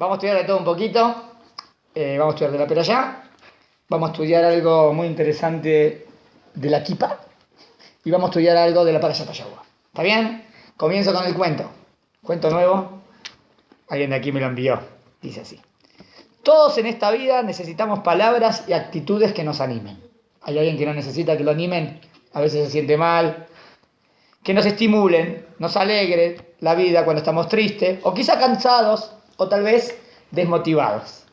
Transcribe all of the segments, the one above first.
Vamos a estudiar de todo un poquito. Vamos a estudiar de la Perashá. Vamos a estudiar algo muy interesante de la Kippá. Y vamos a estudiar algo de la Parashat Shavua. ¿Está bien? Comienzo con el cuento. Cuento nuevo. Alguien de aquí me lo envió. Dice así. Todos en esta vida necesitamos palabras y actitudes que nos animen. Hay alguien que no necesita que lo animen. A veces se siente mal. Que nos estimulen, nos alegren la vida cuando estamos tristes. O quizá cansados. O tal vez desmotivados.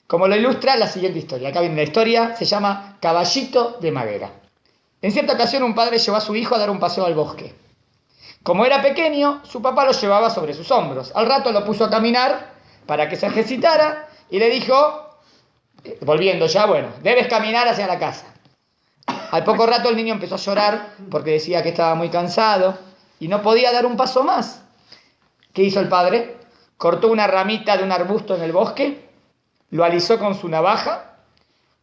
Como lo ilustra la siguiente historia. Acá viene la historia. Se llama Caballito de Madera. En cierta ocasión un padre llevó a su hijo a dar un paseo al bosque. Como era pequeño, su papá lo llevaba sobre sus hombros. Al rato lo puso a caminar para que se ejercitara y le dijo, volviendo ya, bueno, debes caminar hacia la casa. Al poco rato el niño empezó a llorar porque decía que estaba muy cansado y no podía dar un paso más. ¿Qué hizo el padre? Cortó una ramita de un arbusto en el bosque, lo alisó con su navaja,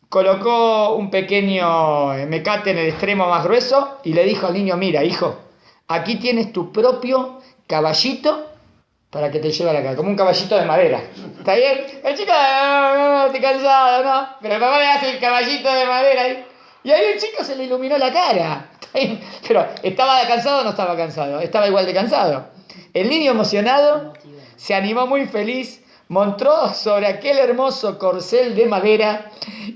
colocó un pequeño mecate en el extremo más grueso y le dijo al niño, mira, hijo, aquí tienes tu propio caballito para que te lleve a la casa, como un caballito de madera. ¿Está bien? El chico, no, estoy cansado, no. Pero el papá le hace el caballito de madera y ahí el chico se le iluminó la cara. ¿Está bien? Pero, ¿estaba cansado o no estaba cansado? Estaba igual de cansado. El niño emocionado se animó muy feliz, montó sobre aquel hermoso corcel de madera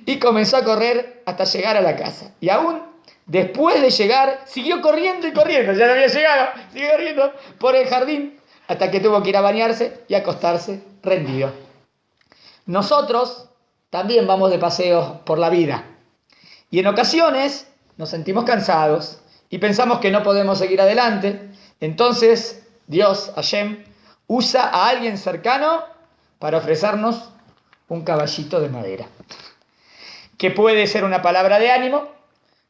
y comenzó a correr hasta llegar a la casa. Y aún después de llegar, siguió corriendo y corriendo. Ya no había llegado, siguió corriendo por el jardín hasta que tuvo que ir a bañarse y acostarse rendido. Nosotros también vamos de paseos por la vida. Y en ocasiones nos sentimos cansados y pensamos que no podemos seguir adelante. Entonces Dios, Hashem, usa a alguien cercano para ofrecernos un caballito de madera. Que puede ser una palabra de ánimo,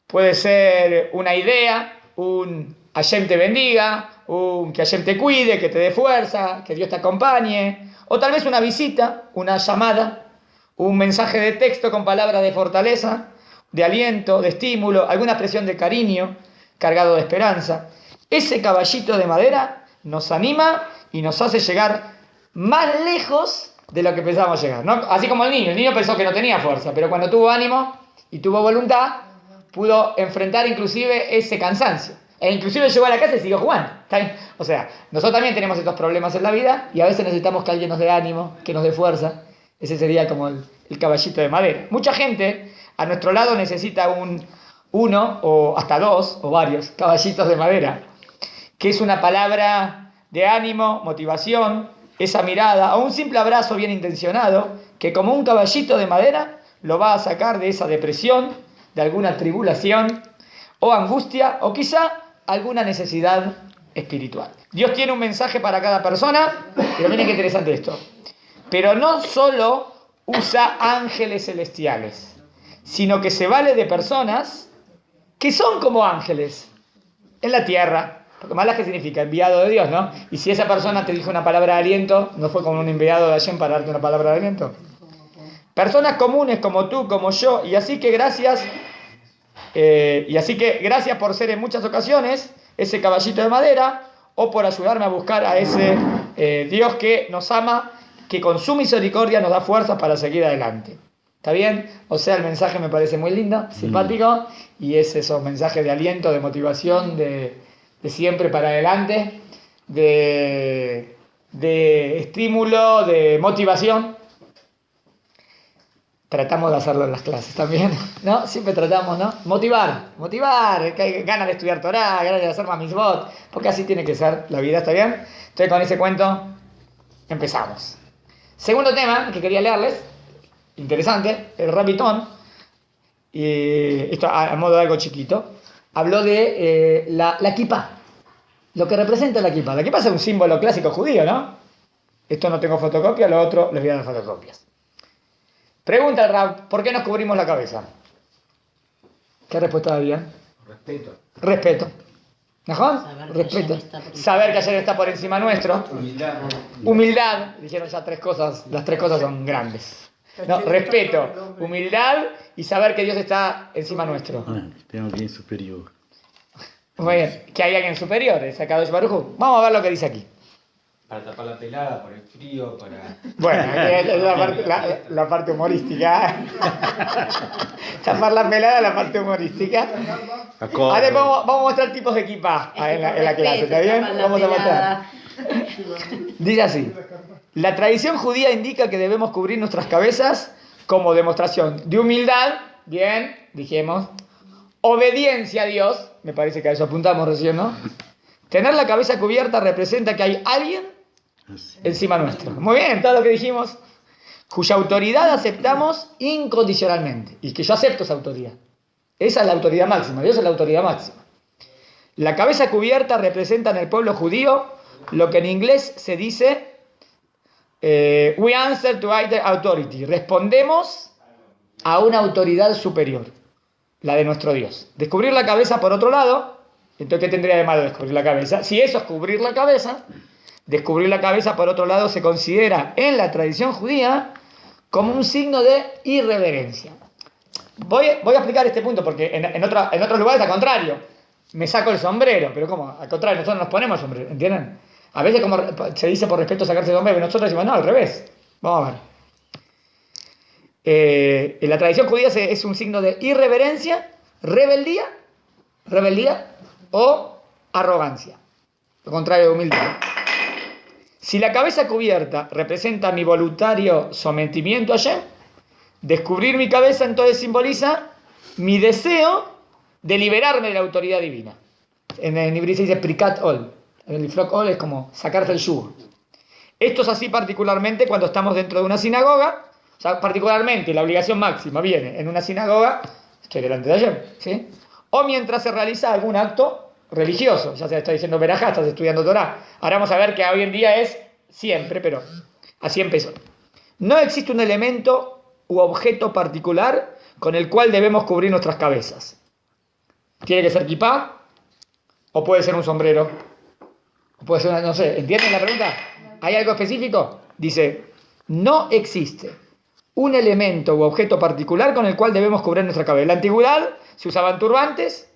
puede ser una idea, un Hashem te bendiga, un que Hashem te cuide, que te dé fuerza, que Dios te acompañe, o tal vez una visita, una llamada, un mensaje de texto con palabras de fortaleza, de aliento, de estímulo, alguna expresión de cariño, cargado de esperanza. Ese caballito de madera nos anima y nos hace llegar más lejos de lo que pensábamos llegar, ¿no? Así como el niño pensó que no tenía fuerza, pero cuando tuvo ánimo y tuvo voluntad, pudo enfrentar inclusive ese cansancio. E inclusive llegó a la casa y siguió jugando. ¿Está bien? O sea, nosotros también tenemos estos problemas en la vida y a veces necesitamos que alguien nos dé ánimo, que nos dé fuerza. Ese sería como el caballito de madera. Mucha gente a nuestro lado necesita uno o hasta dos o varios caballitos de madera, que es una palabra de ánimo, motivación, esa mirada o un simple abrazo bien intencionado que como un caballito de madera lo va a sacar de esa depresión, de alguna tribulación o angustia o quizá alguna necesidad espiritual. Dios tiene un mensaje para cada persona, pero miren qué interesante esto. Pero no solo usa ángeles celestiales, sino que se vale de personas que son como ángeles en la tierra. Porque malaje significa enviado de Dios, ¿no? Y si esa persona te dijo una palabra de aliento, ¿no fue como un enviado de Hashem para darte una palabra de aliento? Personas comunes como tú, como yo, y así que gracias por ser en muchas ocasiones ese caballito de madera o por ayudarme a buscar a ese Dios que nos ama, que con su misericordia nos da fuerzas para seguir adelante. ¿Está bien? O sea, el mensaje me parece muy lindo, simpático, y es esos mensajes de aliento, de motivación, de siempre para adelante, de estímulo, de motivación. Tratamos de hacerlo en las clases también, ¿no? Siempre tratamos, ¿no? Motivar, que hay ganas de estudiar Torah, ganas de hacer más mitzvot, porque así tiene que ser la vida, ¿está bien? Entonces con ese cuento empezamos. Segundo tema que quería leerles, interesante, el Rabitón, y esto a modo de algo chiquito, habló de la kippá, lo que representa la kippá. La kippá es un símbolo clásico judío, ¿no? Esto no tengo fotocopia, lo otro les voy a dar fotocopias. Pregunta el Rab, ¿por qué nos cubrimos la cabeza? ¿Qué respuesta había? Respeto. ¿Mejor? Respeto. Saber que ayer está por encima nuestro. Humildad. Dijeron ya tres cosas, las tres cosas son grandes. No, respeto, humildad y saber que Dios está encima nuestro. Tem alguien superior. Muy bien, que hay alguien superior, es Akadosh Baruj Hu. Vamos a ver lo que dice aquí. Para tapar la pelada, por el frío, para... Bueno, es la parte humorística. Tapar la pelada, la parte humorística. Ahora vamos a mostrar tipos de equipa en la clase, ¿está bien? Vamos a mostrar. Dice así: la tradición judía indica que debemos cubrir nuestras cabezas como demostración de humildad, bien, dijimos, obediencia a Dios, me parece que a eso apuntamos recién, ¿no? Tener la cabeza cubierta representa que hay alguien encima nuestro. Muy bien, todo lo que dijimos, cuya autoridad aceptamos incondicionalmente, y que yo acepto esa autoridad. Esa es la autoridad máxima, Dios es la autoridad máxima. La cabeza cubierta representa en el pueblo judío lo que en inglés se dice we answer to either authority. Respondemos a una autoridad superior, la de nuestro Dios. Descubrir la cabeza por otro lado, entonces ¿qué tendría de malo descubrir la cabeza? Si eso es cubrir la cabeza, descubrir la cabeza por otro lado se considera en la tradición judía como un signo de irreverencia. Voy a explicar este punto porque en otros lugares al contrario, me saco el sombrero, pero ¿cómo? Al contrario, nosotros nos ponemos sombrero, ¿entienden? A veces como se dice por respeto sacarse el sombrero, pero nosotros decimos no, al revés. Vamos a ver. En la tradición judía es un signo de irreverencia, rebeldía o arrogancia, lo contrario de humildad. Si la cabeza cubierta representa mi voluntario sometimiento a Hashem, descubrir mi cabeza entonces simboliza mi deseo de liberarme de la autoridad divina. En hebreo se dice prikat ol. El frok ol es como sacarse el yugo. Esto es así particularmente cuando estamos dentro de una sinagoga. O sea, particularmente la obligación máxima viene en una sinagoga, estoy delante de Hashem, ¿sí? O mientras se realiza algún acto religioso. Ya se está diciendo verajá, estás estudiando Torah. Ahora vamos a ver que hoy en día es siempre, pero así empezó. No existe un elemento u objeto particular con el cual debemos cubrir nuestras cabezas. Tiene que ser kipá, o puede ser un sombrero, o puede ser no sé, ¿entienden la pregunta? ¿Hay algo específico? Dice, no existe un elemento u objeto particular con el cual debemos cubrir nuestra cabeza. En la antigüedad se usaban turbantes,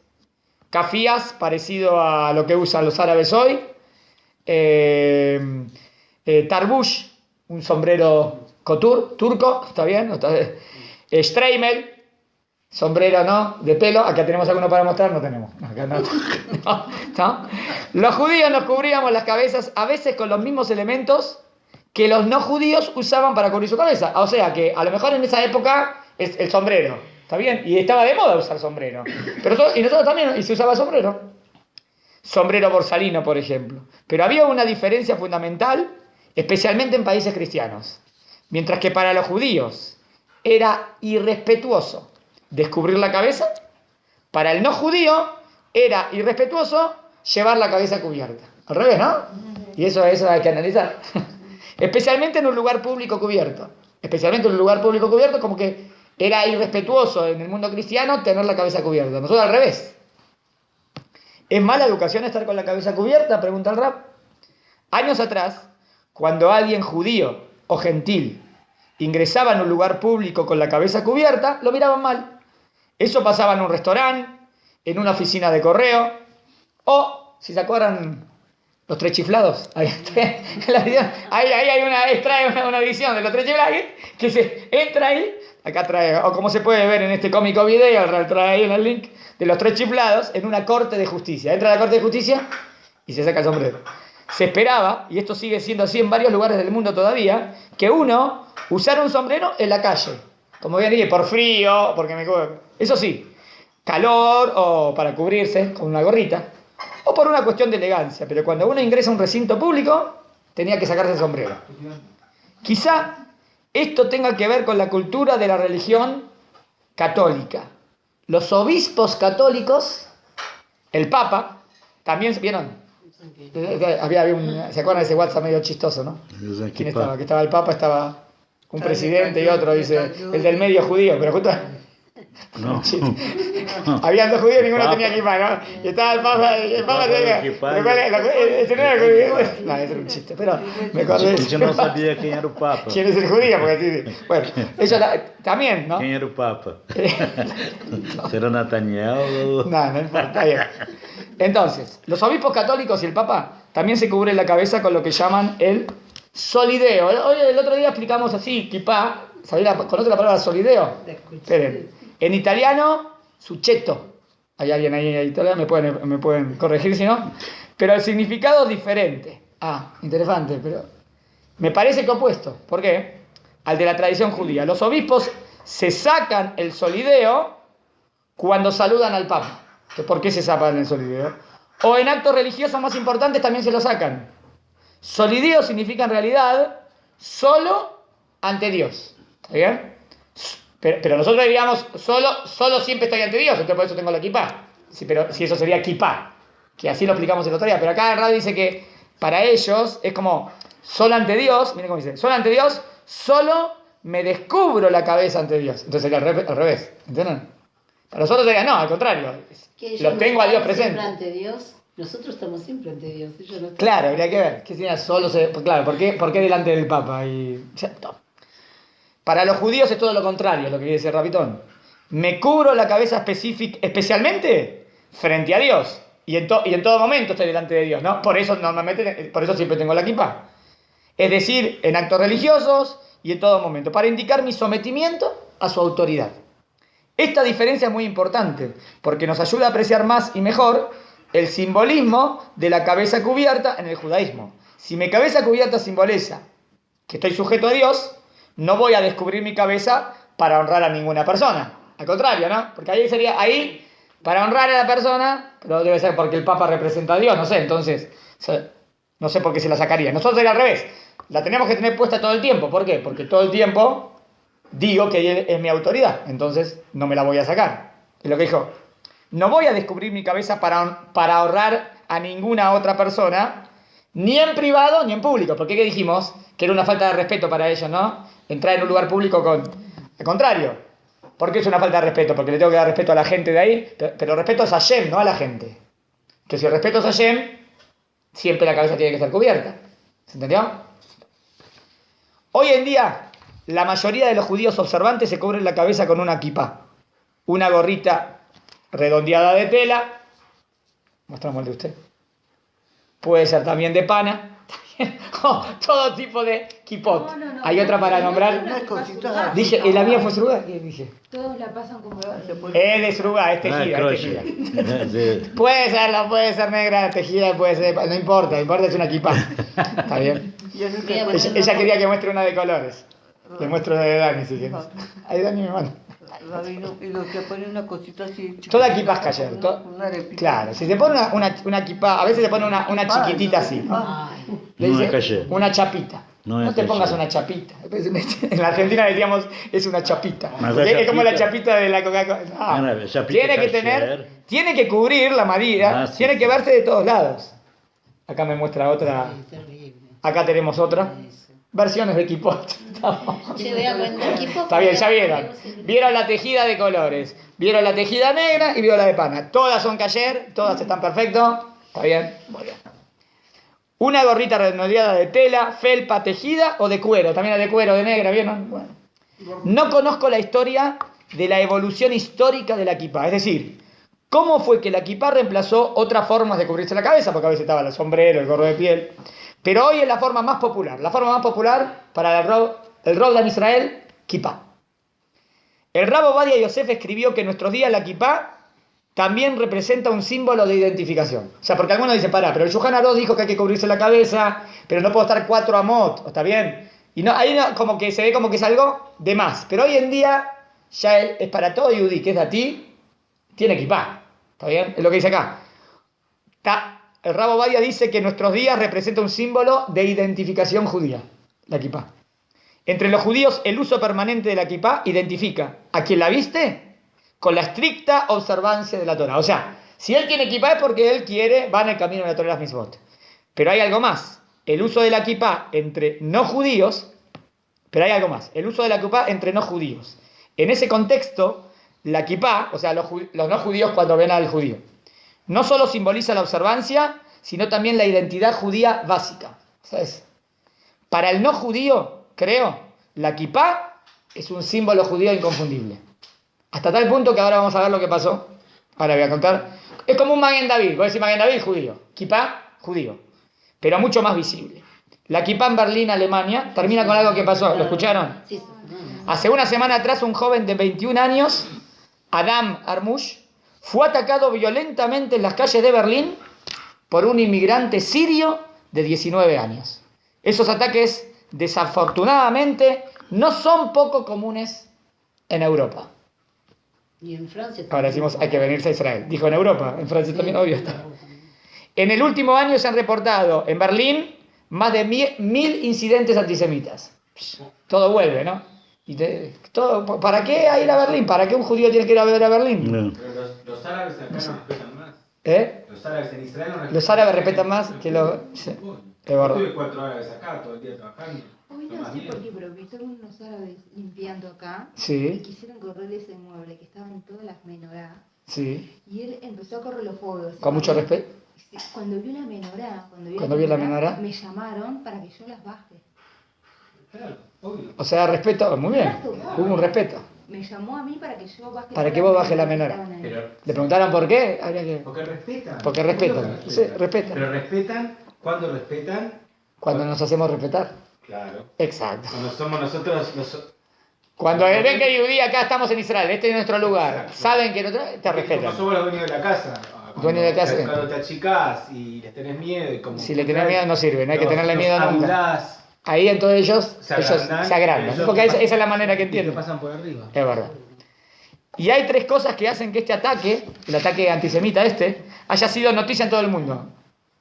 kafías, parecido a lo que usan los árabes hoy, tarbush, un sombrero kotur, turco, ¿está bien? Streimel, sombrero, ¿no? De pelo. Acá tenemos alguno para mostrar, no tenemos. Acá no. Los judíos nos cubríamos las cabezas a veces con los mismos elementos que los no judíos usaban para cubrir su cabeza. O sea que a lo mejor en esa época es el sombrero, ¿está bien? Y estaba de moda usar sombrero. Y nosotros también, y se usaba sombrero. Sombrero borsalino, por ejemplo. Pero había una diferencia fundamental, especialmente en países cristianos. Mientras que para los judíos era irrespetuoso descubrir la cabeza, para el no judío era irrespetuoso llevar la cabeza cubierta. Al revés, ¿no? Y eso hay que analizar. Especialmente en un lugar público cubierto. Como que era irrespetuoso en el mundo cristiano tener la cabeza cubierta. Nosotros al revés. ¿Es mala educación estar con la cabeza cubierta?, pregunta el Rab. Años atrás, cuando alguien judío o gentil ingresaba en un lugar público con la cabeza cubierta, lo miraban mal. Eso pasaba en un restaurante, en una oficina de correo, o, si se acuerdan, los tres chiflados. Ahí hay una edición de los tres chiflados que se entra ahí, acá trae, o como se puede ver en este cómico video, trae ahí en el link, de los tres chiflados en una corte de justicia. Entra a la corte de justicia y se saca el sombrero. Se esperaba, y esto sigue siendo así en varios lugares del mundo todavía, que uno usara un sombrero en la calle. Como bien dije, por frío, porque me cubro. Eso sí, calor o para cubrirse con una gorrita, o por una cuestión de elegancia. Pero cuando uno ingresa a un recinto público, tenía que sacarse el sombrero. Quizá esto tenga que ver con la cultura de la religión católica. Los obispos católicos, el Papa, también, ¿vieron? ¿Se acuerdan de ese WhatsApp medio chistoso, no? ¿Quién estaba? Que estaba el Papa, estaba un presidente y otro, dice, el del medio judío, pero justo... No. Habían dos judíos y ninguno tenía equipa, ¿no? Y estaba el Papa tenía... Ese no era judío. No, ese era un chiste, pero me acordé. Yo no sabía quién era el Papa. ¿Quién es el judío? Porque así... Bueno, ellos también, ¿no? ¿Quién era el Papa? ¿Será Nathaniel? No importa, bien. Entonces, los obispos católicos y el Papa también se cubre la cabeza con lo que llaman el solideo. Hoy, el otro día explicamos así, kipá. ¿Conoce la palabra solideo? Esperen. En italiano, suchetto. Hay alguien ahí en Italia, me pueden corregir si no. Pero el significado es diferente. Interesante, pero me parece que opuesto. ¿Por qué? Al de la tradición judía. Los obispos se sacan el solideo cuando saludan al Papa. ¿Por qué se sacan el solideo? O en actos religiosos más importantes también se lo sacan. Solideo significa en realidad solo ante Dios. ¿Está bien? Pero nosotros diríamos solo siempre estoy ante Dios, entonces por eso tengo la kipá. Sí, pero si eso sería kipá, que así lo explicamos el otro día. Pero acá el rabbi dice que para ellos es como solo ante Dios, miren cómo dice, solo ante Dios, solo me descubro la cabeza ante Dios. Entonces sería al revés, ¿entienden? Para nosotros sería no, al contrario, lo tengo a Dios presente. Ante Dios. Nosotros estamos siempre ante Dios. Claro, habría que ver. ¿Qué sería solo? Claro, ¿por qué delante del Papa? Para los judíos es todo lo contrario, lo que dice Rabitón. Me cubro la cabeza especialmente frente a Dios. Y en todo momento estoy delante de Dios, ¿no? Por eso siempre tengo la kipá. Es decir, en actos religiosos y en todo momento. Para indicar mi sometimiento a su autoridad. Esta diferencia es muy importante, porque nos ayuda a apreciar más y mejor el simbolismo de la cabeza cubierta en el judaísmo. Si mi cabeza cubierta simboliza que estoy sujeto a Dios, no voy a descubrir mi cabeza para honrar a ninguna persona. Al contrario, ¿no? Porque ahí para honrar a la persona, pero debe ser porque el Papa representa a Dios, no sé, entonces, no sé por qué se la sacaría. Nosotros sería al revés, la tenemos que tener puesta todo el tiempo. ¿Por qué? Porque todo el tiempo digo que Él es mi autoridad, entonces no me la voy a sacar. Es lo que dijo. No voy a descubrir mi cabeza para honrar a ninguna otra persona, ni en privado ni en público. Porque ¿qué dijimos? Que era una falta de respeto para ellos, ¿no? Entrar en un lugar público al contrario. ¿Por qué es una falta de respeto? Porque le tengo que dar respeto a la gente de ahí, pero respeto es a Hashem, no a la gente. Que si el respeto es a Hashem, siempre la cabeza tiene que estar cubierta. ¿Se entendió? Hoy en día, la mayoría de los judíos observantes se cubren la cabeza con una kipá, una gorrita redondeada de tela. Mostramos el de usted. Puede ser también de pana. Todo tipo de kipot. No, Hay otra para nombrar. Dije, la mía fue srugá. ¿Qué dije? Todos la pasan como... Es de srugá, es tejida, es tejida. Sí. Puede ser negra, tejida, puede ser, no importa es una kipá. ¿Está bien? Ella quería que muestre una de colores. Le muestro de Dani, si quieres. Ahí Dani me manda. Y los que ponen una cosita así. Toda kipá es kasher. Claro, si se pone una kipá, a veces se pone una chiquitita así. Le No dice, es kasher. una chapita. No No es te kasher. pongas una chapita. En la Argentina decíamos, es una chapita. Una Porque es como la chapita. chapita de la Coca-Cola. No. Una chapita Tiene que kasher. tiene que cubrir la madera, Sí, tiene sí. que verse de todos lados. Acá me muestra otra. Terrible. Acá tenemos otra. Versiones de kipot. Che, vea, cuando equipo... Está bien, ya vieron. Vieron la tejida de colores, vieron la tejida negra y vieron la de pana. Todas son kasher, todas están perfectos. ¿Está bien? Muy bien. Una gorrita redondeada de tela, felpa, tejida o de cuero. También es de cuero, de negra, ¿vieron? Bueno. No conozco la historia de la evolución histórica de la kipá. Es decir, cómo fue que la kipá reemplazó otras formas de cubrirse la cabeza, porque a veces estaba el sombrero, el gorro de piel. Pero hoy es la forma más popular. La forma más popular para el Rosh de Israel, kipá. El Rab Ovadia Yosef escribió que en nuestros días la kipá también representa un símbolo de identificación. O sea, porque algunos dicen, pero el Shulchan Aruch dijo que hay que cubrirse la cabeza, pero no puedo estar 4 amot, ¿está bien? Y no, ahí como que se ve como que es algo de más. Pero hoy en día ya es para todo yudí que es de ti, tiene kipá. ¿Está bien? Es lo que dice acá. El Rab Ovadia dice que en nuestros días representa un símbolo de identificación judía, la kipá. Entre los judíos, el uso permanente de la kipá identifica a quien la viste con la estricta observancia de la Torah. O sea, si él tiene kipá es porque él va en el camino de la Torah de las Mitzvot. Pero hay algo más. El uso de la kipá entre no judíos, pero hay algo más. El uso de la kipá entre no judíos. En ese contexto, la kipá, o sea, los no judíos cuando ven al judío, no solo simboliza la observancia, sino también la identidad judía básica. ¿Sabes? Para el no judío, creo, la kipá es un símbolo judío inconfundible. Hasta tal punto que ahora vamos a ver lo que pasó. Ahora voy a contar. Es como un Maguen David. Voy a decir Maguen David, judío. Kipá, judío. pero mucho más visible. La Kipá en Berlín, Alemania, termina con algo que pasó. ¿Lo escucharon? Sí, sí. Hace una semana atrás, un joven de 21 años, Adam Armush, fue atacado violentamente en las calles de Berlín por un inmigrante sirio de 19 años. Esos ataques, desafortunadamente, no son poco comunes en Europa. Y en Francia también. Ahora decimos, hay que venirse a Israel. Dijo en Europa, en Francia también, obvio está. En el último año se han reportado en Berlín más de 1000 incidentes antisemitas. Todo vuelve, ¿no? ¿Para qué ir a Berlín? ¿Para qué un judío tiene que ir a ver a Berlín? No. Pero los árabes acá no respetan más. ¿Eh? Los árabes en Israel no respetan. Los árabes respetan más que los... Sí, es Yo verdad. tuve 4 árabes acá, todo el día trabajando. Hoy No no más sé bien. por qué, pero vi unos árabes limpiando acá y Sí, quisieron correr ese mueble que estaban todas las menorá. sí. Y él empezó a correr los fuegos. Con mucho respeto. Sí, cuando vio la menorá, Cuando vio la menorá. me llamaron para que yo las baje. Claro, obvio. O sea, respeto, muy bien. Hubo un respeto. Me llamó a mí para que yo baje. Para todas que vos las bajes la menorá que menorá. estaban ahí. Pero, ¿Le preguntaron por qué? Habría que... porque respetan. Porque Obvio respetan. que Sí, respetan. Pero respetan, ¿cuándo respetan? Cuando nos hacemos respetar. Claro. Exacto. Cuando somos nosotros Cuando ven que hay judía acá, estamos en Israel, este es nuestro lugar. Exacto. Saben que te Como respetan. somos los dueños de la casa. Dueños de casa. Cuando te achicás y les tenés miedo y como... Si le tenés miedo no sirve, no hay que tenerle miedo nunca. Adulás, Ahí entonces ellos se agrandan, agrandan. ellos Porque te esa es la manera que y te entienden. pasan por arriba. Es verdad. Y hay 3 cosas que hacen que este ataque, el ataque antisemita haya sido noticia en todo el mundo.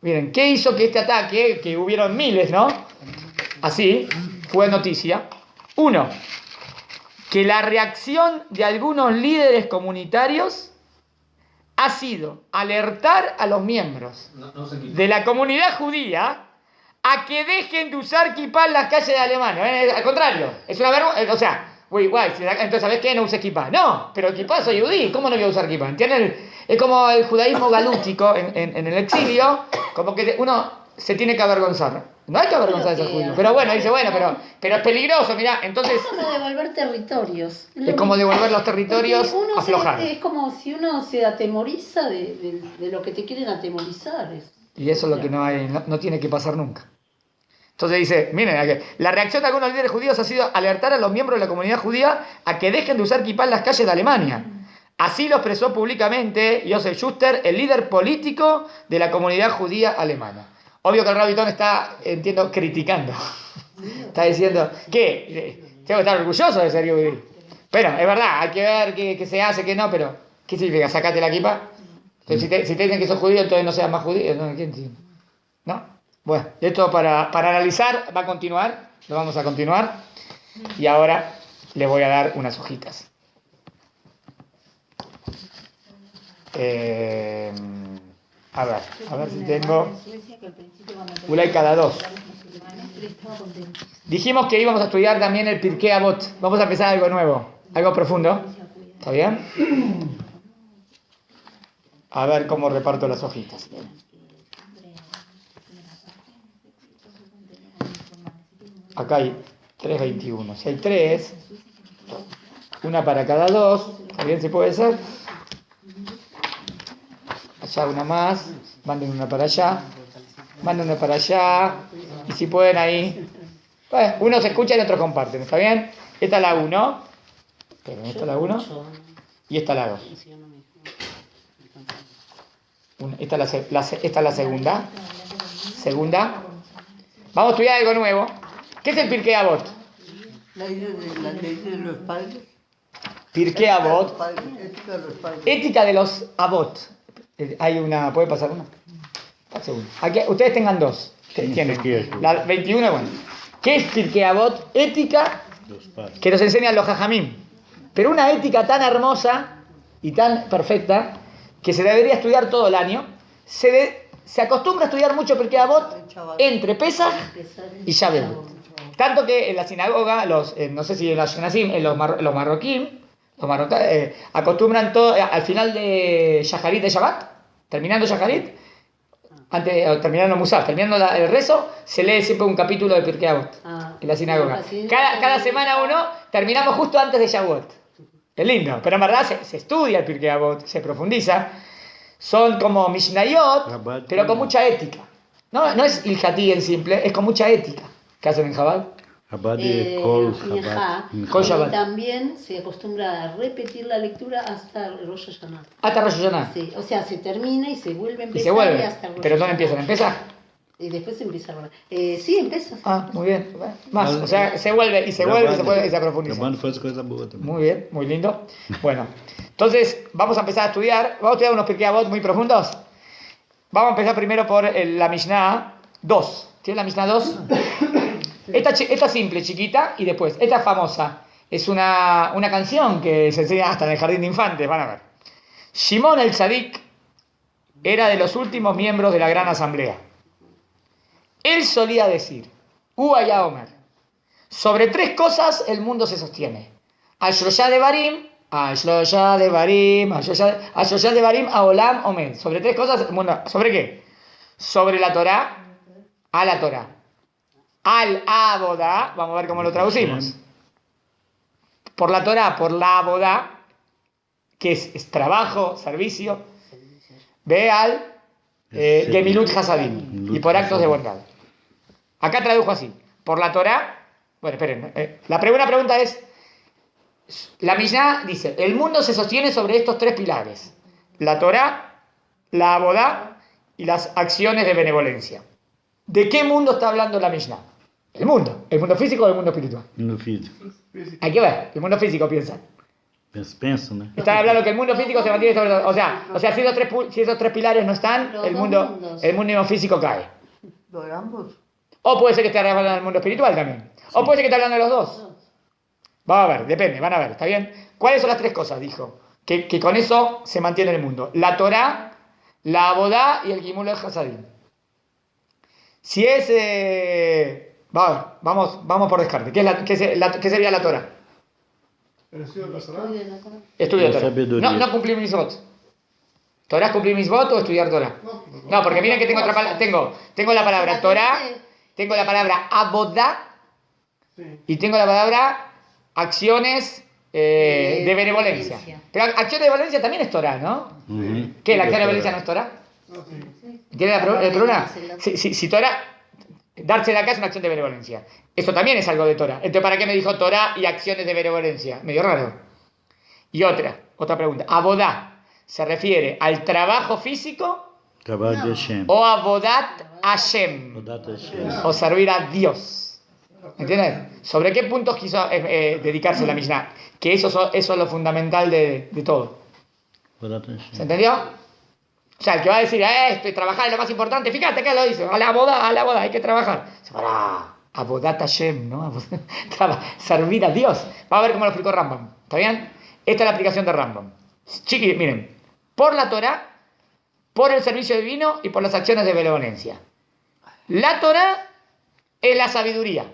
Miren, ¿qué hizo que este ataque, que hubieron miles, ¿no? Así, fue noticia. 1, que la reacción de algunos líderes comunitarios ha sido alertar a los miembros No se quita. de la comunidad judía a que dejen de usar kippah en las calles de Alemania. Al contrario, es una vergüenza. O sea, uy, guay, entonces ¿sabes qué? No uses kippah. No, pero el kippah soy judí, ¿cómo no voy a usar kippah? ¿Entienden? Es como el judaísmo galútico en el exilio, como que uno se tiene que avergonzar. No hay que avergonzar de ser judío. Pero bueno, dice, bueno, pero es peligroso, mirá. Entonces, Es como devolver territorios. es como devolver los territorios, Porque uno aflojar. es como si uno se atemoriza de lo que te quieren atemorizar. Y eso es lo que no tiene que pasar nunca. Entonces dice, miren, la reacción de algunos líderes judíos ha sido alertar a los miembros de la comunidad judía a que dejen de usar kippah en las calles de Alemania. Así lo expresó públicamente Joseph Schuster, el líder político de la comunidad judía alemana. Obvio que el Rabitón está, entiendo, criticando. Está diciendo, ¿qué? Tengo que estar orgulloso de ser judío. Pero, es verdad, hay que ver qué se hace, qué no, pero ¿qué significa? ¿Sacate la kippah? Entonces, si te dicen que sos judío, entonces no seas más judío. ¿No? ¿Quién dice? ¿No? Bueno, esto para analizar va a continuar, lo vamos a continuar. Y ahora les voy a dar unas hojitas. A ver si tengo... Ulay cada 2. Dijimos que íbamos a estudiar también el Pirkei Avot. Vamos a empezar algo nuevo, algo profundo. ¿Está bien? A ver cómo reparto las hojitas. Acá hay 3.21. Si hay 3, una para cada 2. ¿Está bien? ¿Se puede ser? Allá una más. Manden una para allá. Manden una para allá. Y si pueden ahí. Bueno, unos escuchan y otros comparten. ¿Está bien? Esta es la 1. Esta es la 1. Y esta es la 2. Esta es la segunda. Segunda. Vamos a estudiar algo nuevo. ¿Qué es el Pirkei Avot? La ley de los padres. Pirkei Avot. Ética de los padres. Ética de los Avot. Hay una. ¿Puede pasar una? Un segundo. Aquí, ustedes tengan 2. Tienen. La 21, bueno. ¿Qué es Pirkei Avot? Ética Los padres. que nos enseñan los Jajamim. Pero una ética tan hermosa y tan perfecta que se debería estudiar todo el año. Se acostumbra a estudiar mucho Pirkei Avot entre Pesach y Shavuot. Tanto que en la sinagoga, no sé si en los Ashkenazim, en los marroquín, acostumbran todo, al final de Shacharit de Shabbat, terminando Shacharit, terminando Musaf, terminando el rezo, se lee siempre un capítulo de Pirkei Avot en la sinagoga. Cada semana uno, terminamos justo antes de Shavuot. Es lindo, pero en verdad se estudia el Pirkei Avot, se profundiza. Son como Mishnayot, pero con mucha ética. No es ilhatí en simple, es con mucha ética que hacen en Chabad. Chabad de Kol Minjá. Chabad. Kol Y Shabbat. también se acostumbra a repetir la lectura hasta Rosh Hashanah. Hasta Rosh Hashanah. Sí, o sea, se termina y se vuelve a Y empezar. se vuelve. hasta Rosh ¿Pero dónde Hashanah. empiezan? ¿Empieza? Y después empieza a sí, empieza. Ah, muy bien. Bueno, más. O sea, se vuelve y se vuelve y se vuelve y se profundiza. Chabad faz coisa boa também. Muy bien, muy lindo. Bueno, entonces vamos a empezar a estudiar. Vamos a estudiar unos Pirkei Avot muy profundos. Vamos a empezar primero por la Mishnah 2. ¿Tiene la Mishnah 2? Esta simple, chiquita, y después, esta famosa. Es una canción que se enseña hasta en el jardín de infantes, van a ver. Shimon el Tzadik era de los últimos miembros de la gran asamblea. Él solía decir, Uaya Omer, sobre 3 cosas el mundo se sostiene. Al-Shloshá de Barim, Al-Shloshá de Barim, Al-Shloshá de Barim, Aolam Omed. Sobre 3 cosas el mundo. ¿Sobre qué? Sobre la Torá, a la Torá. Al-Abodá, vamos a ver cómo lo traducimos. Por la Torá, por la Abodá, que es trabajo, servicio. Ve al Gemilut Hasadim, y por actos de bondad. Acá tradujo así. Por la Torá. Bueno, esperen. La primera pregunta es. La Mishnah dice: el mundo se sostiene sobre estos 3 pilares: la Torá, la Abodá y las acciones de benevolencia. ¿De qué mundo está hablando la Mishnah? El mundo. ¿El mundo físico o el mundo espiritual? No físico. Hay que ver. El mundo físico piensa. Penso, né? Está hablando que el mundo físico se mantiene sobre. O sea, si esos 3 pilares no están, Los el dos mundo mundos. físico cae. Por ambos. O puede ser que esté hablando del mundo espiritual también. O puede ser que esté hablando de los dos. Vamos a ver, depende, van a ver, ¿está bien? ¿Cuáles son las 3 cosas? Dijo. Que con eso se mantiene el mundo. La Torá, la Abodá y el Gimul Hasadim. Si es... vamos por descarte. ¿Qué sería la Torá? Estudio la Torá. Estudio La Torá. sabiduría. No cumplir mis votos. ¿Torá es cumplir mis votos o estudiar Torá? No, porque miren que tengo otra palabra. Tengo la palabra Torá, tengo la palabra Abodá y tengo la palabra acciones de benevolencia. Pero acciones de benevolencia también es Torá, ¿no? ¿Qué? ¿La acción de benevolencia no es Torá? ¿Tiene el problema? Si Torá, darse de acá es una acción de benevolencia. Eso también es algo de Torá. Entonces, ¿para qué me dijo Torá y acciones de benevolencia? Medio raro. Y otra pregunta. Abodá. ¿Se refiere al trabajo físico Chabad de Hashem. o a Bodat Hashem? Odat Hashem. O servir a Dios. ¿Entiendes? ¿Sobre qué puntos quiso dedicarse la Mishnah? Que eso es lo fundamental de todo. Odat ¿Se Hashem. entendió? O sea, el que va a decir, esto y trabajar es lo más importante, fíjate que lo dice, a la boda, hay que trabajar. A Bodat Hashem, ¿no? Servir a Dios. Va a ver cómo lo explicó Rambam. ¿Está bien? Esta es la aplicación de Rambam. Chiqui, miren. Por la Torá, por el servicio divino y por las acciones de benevolencia. La Torá es la sabiduría.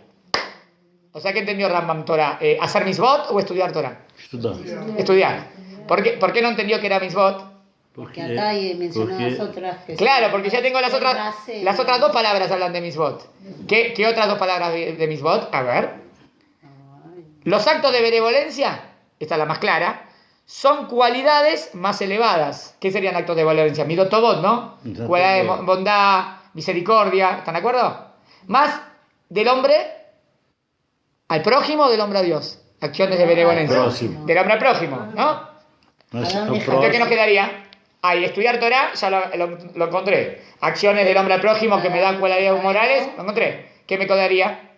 O sea, ¿qué entendió Rambam Torá? ¿Hacer misbot o estudiar Torá? Estudar. Estudiar. ¿Por qué no entendió que era misbot? Porque acá hay mencionadas otras que Claro, son- porque ya tengo las otras 2 palabras hablan de misbot. ¿Qué otras 2 palabras de misbot? A ver. Los actos de benevolencia, esta es la más clara, son cualidades más elevadas. ¿Qué serían actos de benevolencia? Midotobot, ¿no? Exacto. Cualidades de bondad, misericordia, ¿están de acuerdo? Más del hombre al prójimo, del hombre a Dios. Acciones de benevolencia. Próximo. Del hombre al prójimo, ¿no? Mas Adán o e Eva. Entonces, ¿qué nos próximo. quedaría? Ahí, estudiar Torah, ya lo encontré. Acciones del hombre al prójimo que me dan cualidades morales, lo encontré. ¿Qué me quedaría?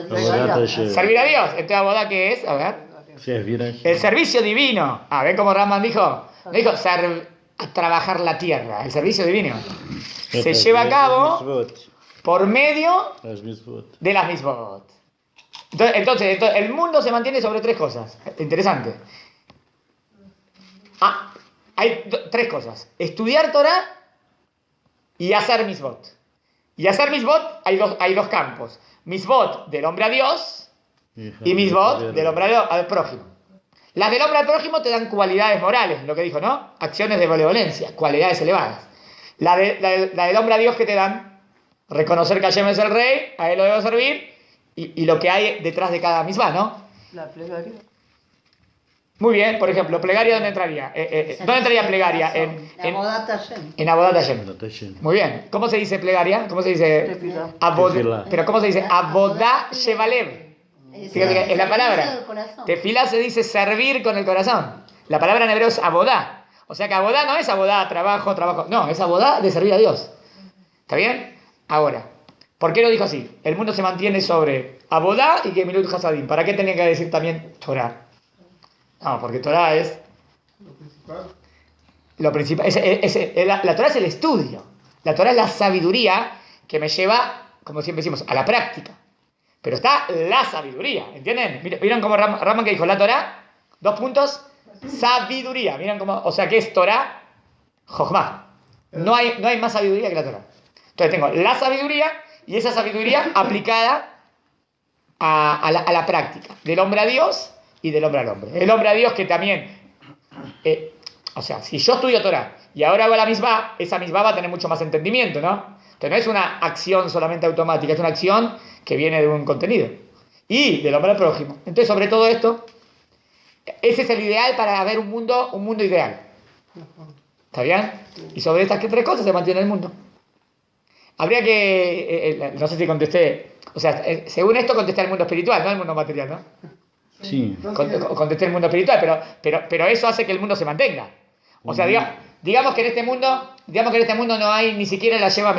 Odat Hashem. Servir a Dios. Entonces, ¿abodá qué es? A ver. Servir a Hashem. El servicio divino. ¿Ven cómo Raman dijo? No dijo trabajar la tierra. El servicio divino se lleva a cabo por medio As mitzvot. de las misbot. Entonces, el mundo se mantiene sobre 3 cosas. Interesante. Hay 3 cosas. Estudiar Torah y hacer misbot. Y hacer misbot hay dos campos. Misbot del hombre a Dios y misbot del hombre al prójimo. Las del hombre al prójimo te dan cualidades morales, lo que dijo, ¿no? Acciones de benevolencia, cualidades elevadas. La del hombre a Dios que te dan reconocer que Hashem es el rey, a él lo debo servir y lo que hay detrás de cada misma, ¿no? La plegaria. Muy bien, por ejemplo, plegaria, ¿dónde entraría? ¿Dónde entraría plegaria? La Bodata Hashem. En Avodat Hashem. No está lleno. Muy bien. ¿Cómo se dice plegaria? ¿Cómo se dice? Tefilá. Tefilá. Pero ¿cómo se dice? Avodah Shevalev. Fíjate que en la palabra. Tefilá se dice servir con el corazón. La palabra en hebreo es abodá. O sea que abodá no es abodá, trabajo, trabajo. No, es abodá de servir a Dios. ¿Está bien? Ahora, ¿por qué lo dijo así? El mundo se mantiene sobre abodá y Gemilut Hasadim. ¿Para qué tenía que decir también Torah? No, porque Torah es lo principal. La Torah es el estudio. La Torah es la sabiduría que me lleva, como siempre decimos, a la práctica. Pero está la sabiduría, ¿entienden? ¿Vieron cómo Raman que dijo la Torah? 2 puntos, sabiduría. ¿Miren cómo? O sea, ¿qué es Torah? Jochma. No hay más sabiduría que la Torah. Entonces tengo la sabiduría y esa sabiduría aplicada a la práctica. Del hombre a Dios y del hombre al hombre. El hombre a Dios que también... o sea, si yo estudio Torah y ahora hago la misma, esa misma va a tener mucho más entendimiento, ¿no? Entonces no es una acción solamente automática, es una acción que viene de un contenido. Y del hombre al prójimo. Entonces, sobre todo esto, ese es el ideal para ver un mundo ideal. ¿Está bien? Y sobre estas 3 cosas se mantiene el mundo. Habría que... no sé si contesté... O sea, según esto contesté el mundo espiritual, no el mundo material, ¿no? Sí. Contesté el mundo espiritual, pero eso hace que el mundo se mantenga. O sea, digamos que en este mundo no hay ni siquiera la lleva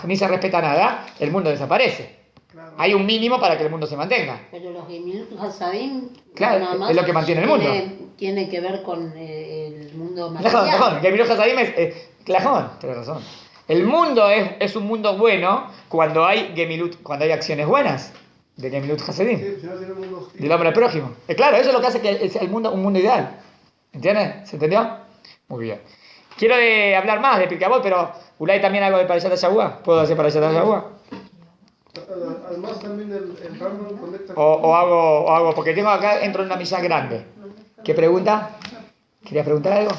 ni se respeta nada, el mundo desaparece. Hay un mínimo para que el mundo se mantenga. Pero los Gemilut Hasadim, Claro, nada más es lo que mantiene el mundo. Tiene que ver con el mundo material. Clajón, Gemilut Hasadim es Clajón, tienes razón. El mundo es un mundo bueno cuando hay acciones buenas de Gemilut Hasadim, del hombre al prójimo. Claro, eso es lo que hace que es el mundo un mundo ideal. ¿Entiendes? ¿Se entendió? Muy bien. Quiero hablar más de Pirkei Avot, pero Ulay también algo de Parashat Shavua. ¿Puedo hacer Parashat Shavua? Además también el Rambam conecta O hago, porque tengo acá, entro en una misa grande. ¿Qué pregunta? ¿Querías preguntar algo?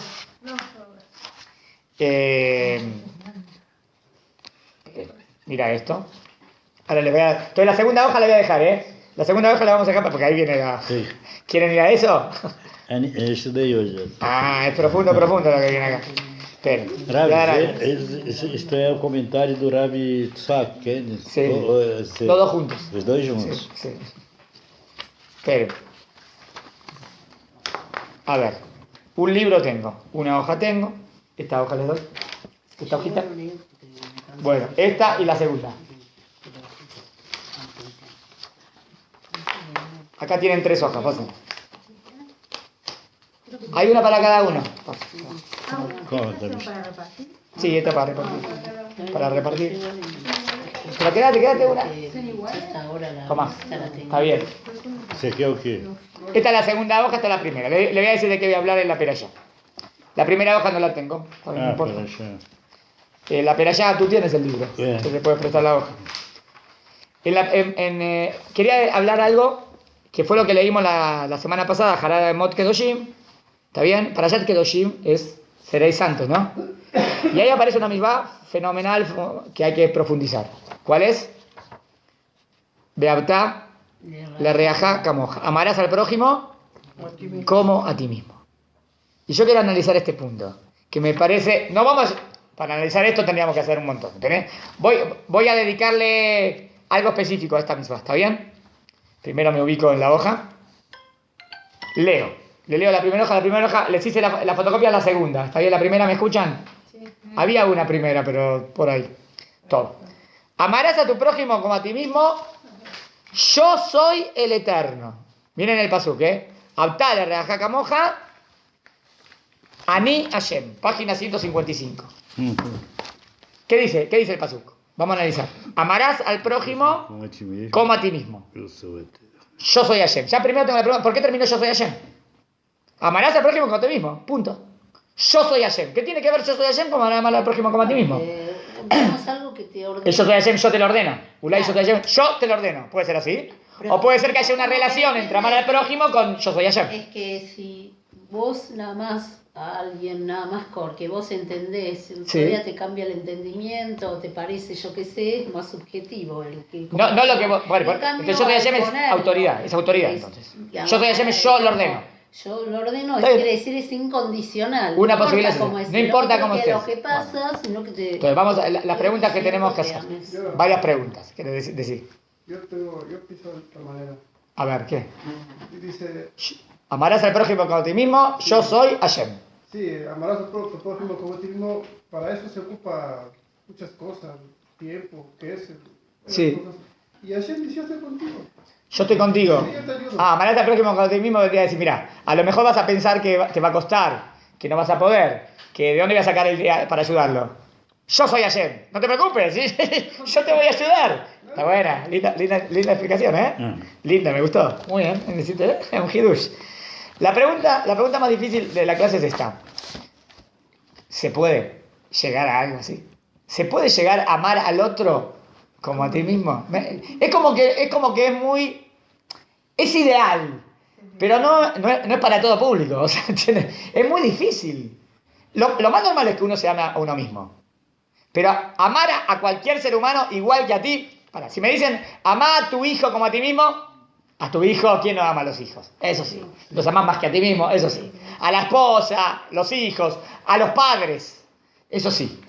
Mira esto. Ahora les voy a... Entonces la segunda hoja la voy a dejar, ¿eh? La segunda hoja la vamos a dejar porque ahí viene la... Sí. ¿Quieren ir a eso? estudei hoje. Es profundo lo que viene acá. Esperen. Ravi, isto é o comentário do Ravi Tzfak, que Sí. Los dos juntos. Os dois juntos. Sí. Esperen. A ver. Un libro tengo. Una hoja tengo. Esta hoja les doy. Esta hojita. Bueno, esta y la segunda. Acá tienen 3 hojas, pasen. Hay una para cada uno. Como ¿Son para repartir? Sí, esta para repartir. Para repartir. Pero quédate una. ¿Son iguales? Toma. Está bien. Você quer o quê? Esta es la segunda hoja, esta es la primera. Le voy a decir de qué voy a hablar en la peralla. La primera hoja no la tengo. No importa. Para já. La peralla, tú tienes el libro. Bien. Entonces puedes prestar la hoja. Quería hablar algo que fue lo que leímos la semana pasada, Harada de Mot Kedoshim. ¿Está bien? Parashat Kedoshim es seréis santos, ¿no? Y ahí aparece una misma fenomenal que hay que profundizar. ¿Cuál es? Beabta le reajá camoja. Amarás al prójimo como a ti mismo. Y yo quiero analizar este punto, que me parece... No vamos... Para analizar esto tendríamos que hacer un montón. ¿Entendés? Voy a dedicarle algo específico a esta misma. ¿Está bien? Primero me ubico en la hoja. Le leo la primera hoja. Les hice la fotocopia a la segunda. ¿Está bien? ¿La primera me escuchan? Sí. Había una primera, pero por ahí. Todo. Amarás a tu prójimo como a ti mismo. Yo soy el Eterno. Miren el pasuk, ¿eh? Abtá le reajá camoja. Ani Hashem. Página 155. ¿Qué dice el pasuk? Vamos a analizar. Amarás al prójimo Como a ti mesmo. como a ti mismo. Eu sou eterno. Yo soy Hashem. Ya primero tengo la pregunta, ¿por qué terminó yo soy Hashem? Amarás al prójimo como a ti mismo. Punto. Yo soy Hashem. ¿Qué tiene que ver yo soy Hashem con amar al prójimo como a ti mismo? Tenemos algo que te ordena. El yo soy Hashem, yo te lo ordeno. Ulay, yo soy Hashem, yo te lo ordeno. ¿Puede ser así? O puede ser que haya una relación entre amar al prójimo con yo soy Hashem. Es que si vos nada más a alguien nada más porque vos entendés, todavía te cambia el entendimiento, te parece, yo qué sé, es más subjetivo. No lo que vos... Bueno, entonces yo soy Hashem es autoridad, entonces. Yo soy Hashem, yo lo ordeno. Yo lo ordeno, Está bien. quiere decir es incondicional. Una no posibilidad importa cómo es- es, no importa cómo lo estés. que pasa, sino que te... Entonces, vamos a las preguntas que Sí, tenemos que te hacer. ames. Varias preguntas, quiero decir. Yo pienso de esta manera. A ver, ¿qué? Y dice, Amarás al prójimo como a ti mismo, yo soy Hashem. sí, amarás al prójimo como a ti mismo, para eso se ocupa muchas cosas, tiempo, que es. Sí. Cosas. Y Hashem dice, yo estoy contigo. Yo estoy contigo. Sí, yo te ayudo. Amarás al prójimo como a ti mismo, vendría a decir, mira, a lo mejor vas a pensar que te va a costar, que no vas a poder, que de dónde voy a sacar el día para ayudarlo. Yo soy Hashem, no te preocupes, ¿sí? Yo te voy a ayudar. Está buena, linda explicación, ¿eh? Linda, me gustó. Muy bien, necesito, ¿eh? Un hidush. La pregunta más difícil de la clase es esta. ¿Se puede llegar a algo así? ¿Se puede llegar a amar al otro como a ti mismo? Es como que es muy... Es ideal, pero no es para todo público. O sea, ¿entiendes? Es muy difícil. Lo más normal es que uno se ame a uno mismo. Pero amar a cualquier ser humano igual que a ti... Si me dicen, amá a tu hijo como a ti mismo, a tu hijo, ¿quién no ama a los hijos? Eso sí. Los amás más que a ti mismo, eso sí. A la esposa, los hijos, a los padres, eso sí.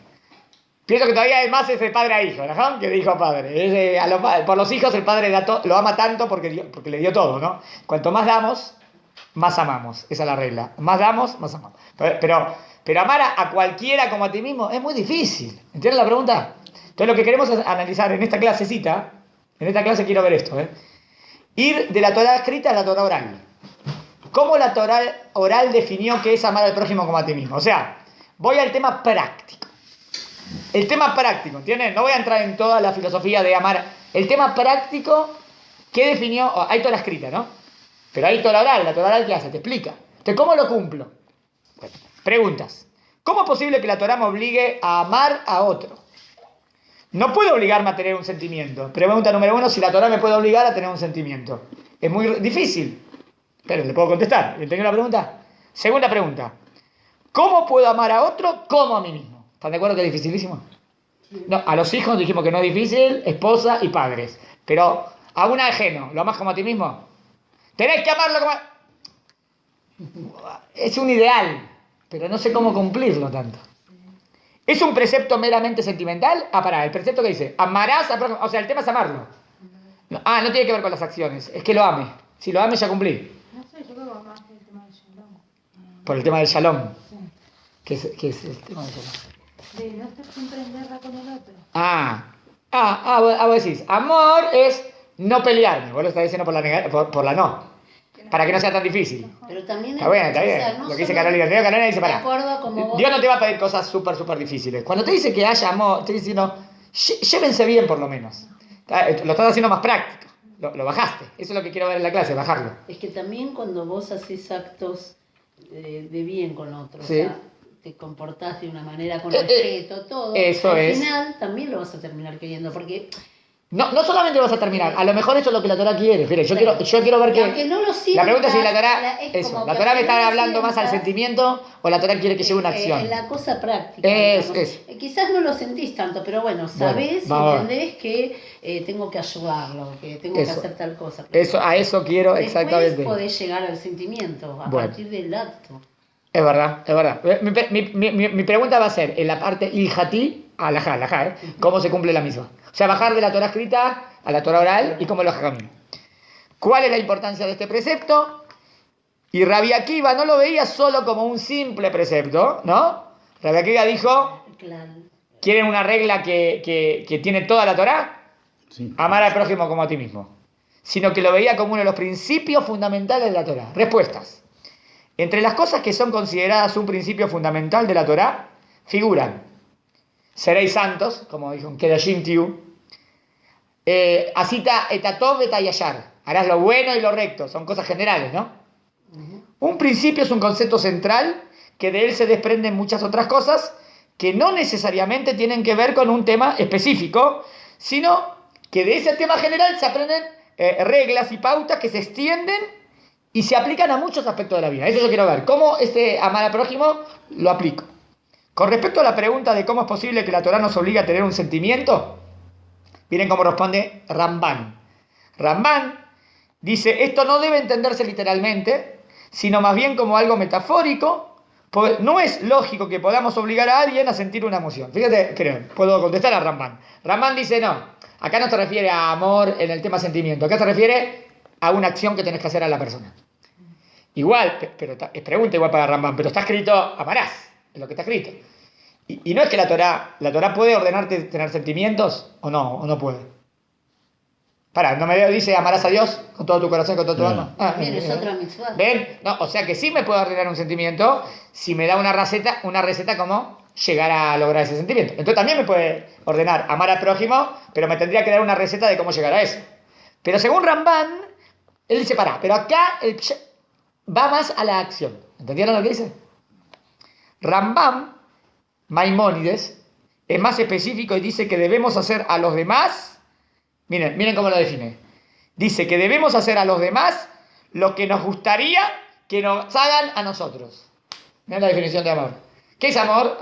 Pienso que todavía más es de padre a hijo, ¿no? Que de hijo a padre. Por los hijos el padre lo ama tanto porque le dio todo, ¿no? Cuanto más damos, más amamos. Esa es la regla. Más damos, más amamos. Pero amar a cualquiera como a ti mismo es muy difícil. ¿Entiendes la pregunta? Entonces lo que queremos es analizar en esta clasecita, en esta clase quiero ver esto, ir de la Torá escrita a la Torá oral. ¿Cómo la Torá oral definió qué es amar al prójimo como a ti mismo? O sea, voy al tema práctico. El tema práctico, ¿entienden? No voy a entrar en toda la filosofía de amar. El tema práctico, ¿qué definió? Hay Torá escrita, ¿no? Pero hay Torá oral. ¿La Torá oral qué hace? Te explica. Entonces, ¿cómo lo cumplo? Bueno, preguntas. ¿Cómo es posible que la Torá me obligue a amar a otro? No puede obligarme a tener un sentimiento. Pregunta número 1, si la Torá me puede obligar a tener un sentimiento. Es muy difícil. Pero le puedo contestar. ¿Entendió la pregunta? Segunda pregunta. ¿Cómo puedo amar a otro como a mí mismo? ¿Están de acuerdo que es dificilísimo? No, a los hijos dijimos que no es difícil, esposa y padres. Pero a un ajeno, ¿lo amas como a ti mismo? Tenés que amarlo como Es un ideal, pero no sé cómo cumplirlo tanto. ¿Es un precepto meramente sentimental? El precepto que dice, amarás a prójimo. O sea, el tema es amarlo. No tiene que ver con las acciones, es que lo ame. Si lo ame, ya cumplí. No sé, yo creo que más por el tema del shalom. Por el tema del shalom. Sí. ¿Qué es el tema del shalom? De no estar siempre en guerra con el otro. Vos decís, amor es no pelearme. Vos lo estás diciendo por la no. Para que no sea tan difícil. Pero también Está bien, está o bien. sea, no Lo que dice solo Carolina dice, de pará. acuerdo a como vos- Dios no te va a pedir cosas súper difíciles. Cuando te dice que haya amor, te dice, no, llévense bien por lo menos. Lo estás haciendo más práctico. Lo bajaste. Eso es lo que quiero ver en la clase, bajarlo. Es que también cuando vos haces actos de bien con otros, Sí. o sea, te comportás de una manera con respeto, todo, eso al es. final también lo vas a terminar queriendo, porque No solamente lo vas a terminar, a lo mejor eso es lo que la Torá quiere. Fíjate, yo quiero ver aunque no lo la sientas, pregunta es si la Torá, es como la que Torá me aunque no está lo hablando más al sientas, sentimiento o la Torá quiere que lleve una acción. la cosa práctica. Es. Quizás no lo sentís tanto, pero bueno, sabés, vamos a ver. entendés que tengo que ayudarlo, que tengo Eso. que hacer tal cosa. A eso quiero Después exactamente. podés llegar al sentimiento a Bueno. partir del acto. Es verdad. Mi pregunta va a ser en la parte iljatí, alajá, ¿cómo se cumple la misma? O sea, bajar de la Torá escrita a la Torá oral y cómo lo hajamim. ¿Cuál es la importancia de este precepto? Y Rabbi Akiva no lo veía solo como un simple precepto, ¿no? Rabbi Akiva dijo, Claro. ¿quieren una regla que tiene toda la Torá? Sí. Amar al prójimo como a ti mismo. Sino que lo veía como uno de los principios fundamentales de la Torá. Respuestas. Entre las cosas que son consideradas un principio fundamental de la Torá, figuran seréis santos, como dijo en Kedashim Tiu, asita etatov etayashar, harás lo bueno y lo recto, son cosas generales, ¿no? Un principio es un concepto central que de él se desprenden muchas otras cosas que no necesariamente tienen que ver con un tema específico, sino que de ese tema general se aprenden reglas y pautas que se extienden y se aplican a muchos aspectos de la vida. Eso yo quiero ver. ¿Cómo este amar al prójimo lo aplico? Con respecto a la pregunta de cómo es posible que la Torá nos obligue a tener un sentimiento, miren cómo responde Ramban. Ramban dice, esto no debe entenderse literalmente, sino más bien como algo metafórico, pues no es lógico que podamos obligar a alguien a sentir una emoción. Fíjate, creo, puedo contestar a Ramban. Ramban dice, no, acá no se refiere a amor en el tema sentimiento, acá se refiere a una acción que tenés que hacer a la persona. Igual, pero es pregunta igual para Ramban, pero está escrito, amarás, es lo que está escrito. Y no es que la Torá puede ordenarte tener sentimientos, o no puede. No me dice amarás a Dios con todo tu corazón, con toda tu alma. También es otra mitzvah. ¿Ven? No, o sea que sí me puede ordenar un sentimiento si me da una receta como llegar a lograr ese sentimiento. Entonces también me puede ordenar amar al prójimo, pero me tendría que dar una receta de cómo llegar a eso. Pero según Ramban, él dice, pero acá va más a la acción. ¿Entendieron lo que dice? Ramban, Maimónides, es más específico y dice que debemos hacer a los demás. Miren cómo lo define. Dice que debemos hacer a los demás lo que nos gustaría que nos hagan a nosotros. Miren la definición de amor. ¿Qué es amor?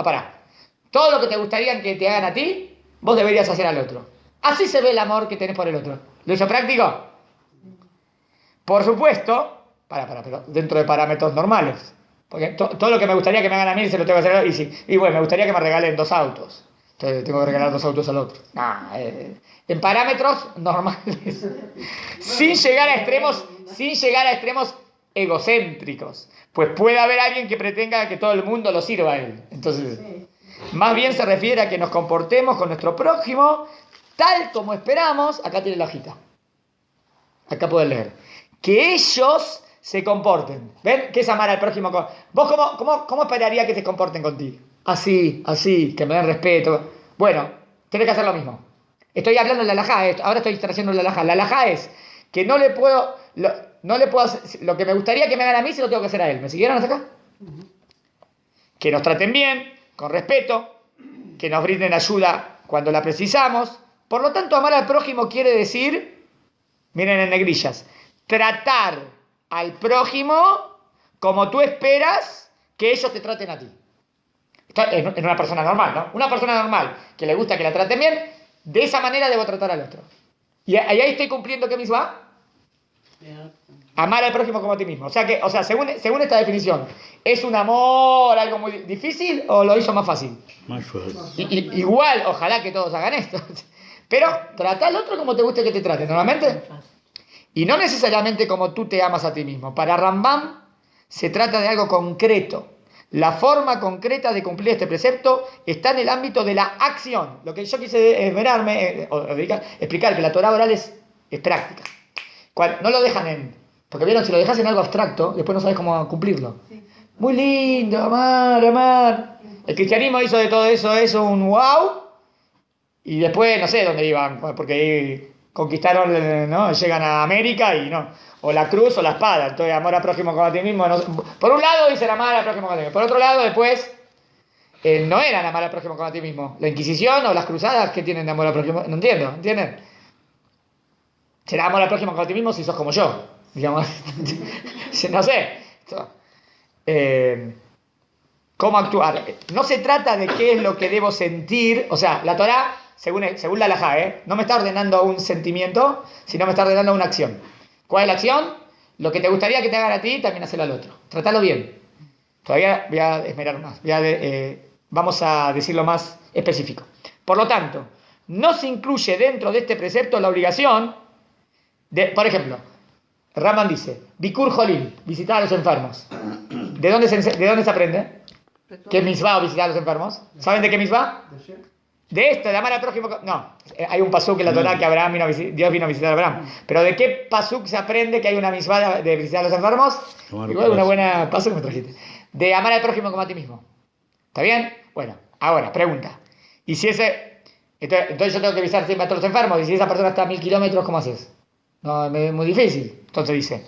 Todo lo que te gustaría que te hagan a ti, vos deberías hacer al otro. Así se ve el amor que tenés por el otro. ¿Lo hizo práctico? Por supuesto, pero dentro de parámetros normales. Porque todo lo que me gustaría que me hagan a mí se lo tengo que hacer a otro. Y bueno, me gustaría que me regalen 2 autos. Entonces tengo que regalar 2 autos al otro. En parámetros normales. sin llegar a extremos egocéntricos. Pues puede haber alguien que pretenda que todo el mundo lo sirva a él. Entonces, más bien se refiere a que nos comportemos con nuestro prójimo tal como esperamos. Acá tiene la hojita. Acá pueden leer. Que ellos se comporten. ¿Ven? ¿Qué es amar al prójimo? ¿Vos cómo esperaría que se comporten contigo? Así, que me den respeto. Bueno, tenés que hacer lo mismo. Estoy hablando de la halajá, ahora estoy trayendo la halajá. La halajá es que no le puedo hacer, lo que me gustaría que me hagan a mí se lo tengo que hacer a él. ¿Me siguieron hasta acá? Que nos traten bien, con respeto, que nos brinden ayuda cuando la precisamos. Por lo tanto, amar al prójimo quiere decir, miren en negrillas, tratar al prójimo como tú esperas que ellos te traten a ti. En una persona normal, ¿no? Una persona normal que le gusta que la traten bien, de esa manera debo tratar al otro. Y ahí estoy cumpliendo ¿qué misma? Amar al prójimo como a ti mismo. O sea, según esta definición, ¿es un amor algo muy difícil o lo hizo más fácil? Más fácil. Igual, ojalá que todos hagan esto. Pero trata al otro como te guste que te trate, normalmente. Y no necesariamente como tú te amas a ti mismo. Para Rambam se trata de algo concreto. La forma concreta de cumplir este precepto está en el ámbito de la acción. Lo que yo quise esmerarme, explicar que la Torá oral es práctica. No lo dejan porque vieron, si lo dejas en algo abstracto, después no sabes cómo cumplirlo. Muy lindo, amar. El cristianismo hizo de todo eso un wow. Y después no sé dónde iban, porque conquistaron, ¿no? Llegan a América y no. O la cruz o la espada. Entonces, amor al prójimo como a ti mismo. No, por un lado dicen amar al prójimo como a ti mismo. Por otro lado, después, no eran amar al prójimo como a ti mismo. La Inquisición o las cruzadas, ¿qué tienen de amor al prójimo? No entiendo, ¿entienden? Será amor al prójimo como a ti mismo si sos como yo. Digamos. No sé. ¿Cómo actuar? No se trata de qué es lo que debo sentir. O sea, la Torá, según la halajá, no me está ordenando un sentimiento, sino me está ordenando una acción. ¿Cuál es la acción? Lo que te gustaría que te hagan a ti, también hazlo al otro. Tratalo bien. Todavía voy a esmerar más. Vamos a decirlo más específico. Por lo tanto, no se incluye dentro de este precepto la obligación de, por ejemplo, Raman dice, Bikur Jolim, visitar a los enfermos. ¿De dónde se aprende? ¿Qué es misvá o visitar a los enfermos? ¿Saben de qué misvá? De esto, de amar al prójimo. No, hay un pasuk en la Torá que Dios vino a visitar a Abraham. Pero ¿de qué pasuk se aprende que hay una misvá de visitar a los enfermos? Igual una buena pasuk me trajiste. De amar al prójimo como a ti mismo. ¿Está bien? Bueno, ahora, pregunta. ¿Y si entonces yo tengo que visitar siempre a todos los enfermos? ¿Y si esa persona está a 1000 kilómetros, cómo haces? No, es muy difícil. Entonces dice,